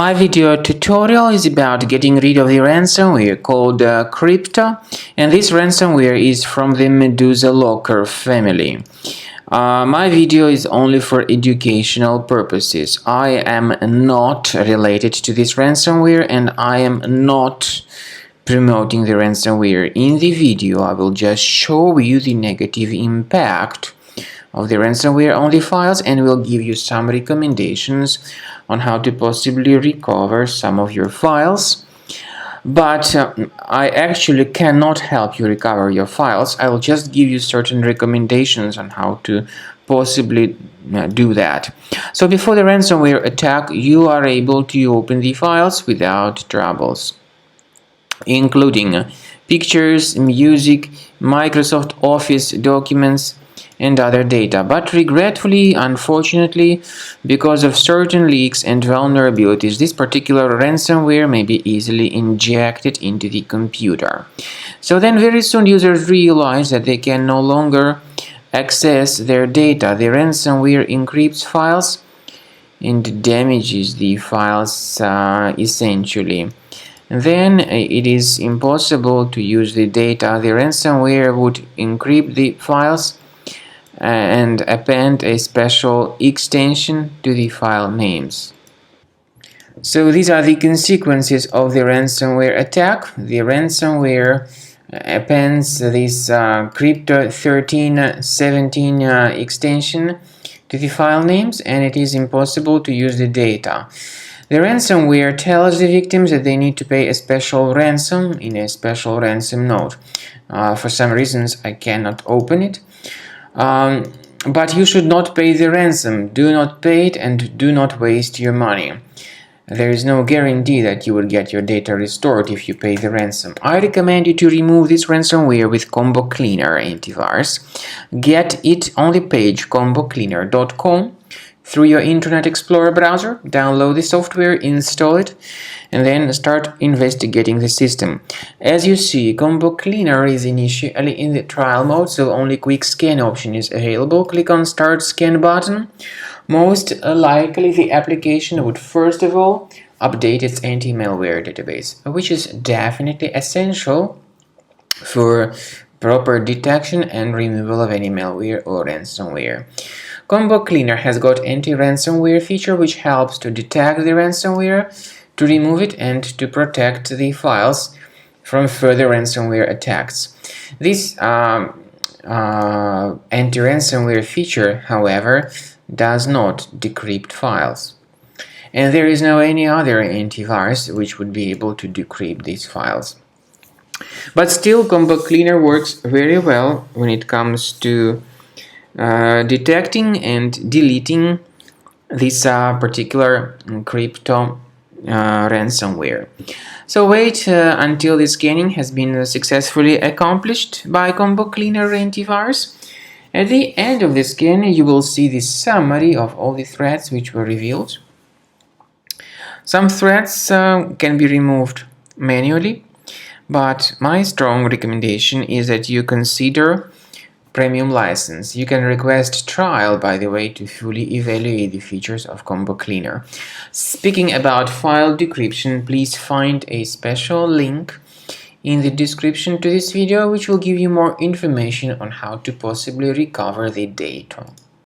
My video tutorial is about getting rid of the ransomware called Crypto, and this ransomware is from the Medusa Locker family. My video is only for educational purposes. I am not related to this ransomware and I am not promoting the ransomware. In the video, I will just show you the negative impact of the ransomware on the files and will give you some recommendations on how to possibly recover some of your files. But I actually cannot help you recover your files. I will just give you certain recommendations on how to possibly do that. So before the ransomware attack, you are able to open the files without troubles, including pictures, music, Microsoft Office documents, and other data. But regretfully, unfortunately, because of certain leaks and vulnerabilities, this particular ransomware may be easily injected into the computer. So then very soon users realize that they can no longer access their data. The ransomware encrypts files and damages the files essentially. Then it is impossible to use the data. The ransomware would encrypt the files and append a special extension to the file names. So these are the consequences of the ransomware attack. The ransomware appends this Crypto1317 extension to the file names, and it is impossible to use the data. The ransomware tells the victims that they need to pay a special ransom in a special ransom note. For some reasons I cannot open it. But you should not pay the ransom. Do not pay it and do not waste your money. There is no guarantee that you will get your data restored if you pay the ransom. I recommend you to remove this ransomware with Combo Cleaner Antivirus. Get it on the page combocleaner.com through your Internet Explorer browser. Download the software, install it, and then start investigating the system. As you see, Combo Cleaner is initially in the trial mode, so only quick scan option is available. Click on Start Scan button. Most likely the application would first of all update its anti-malware database, which is definitely essential for proper detection and removal of any malware or ransomware. Combo Cleaner has got anti-ransomware feature which helps to detect the ransomware, to remove it, and to protect the files from further ransomware attacks. This anti-ransomware feature, however, does not decrypt files. And there is no any other antivirus which would be able to decrypt these files. But still, Combo Cleaner works very well when it comes to detecting and deleting this particular crypto ransomware. So wait until the scanning has been successfully accomplished by Combo Cleaner Antivirus. At the end of the scan, you will see the summary of all the threats which were revealed. Some threats can be removed manually, but my strong recommendation is that you consider premium license. You can request trial, by the way, to fully evaluate the features of Combo Cleaner. Speaking about file decryption, please find a special link in the description to this video which will give you more information on how to possibly recover the data.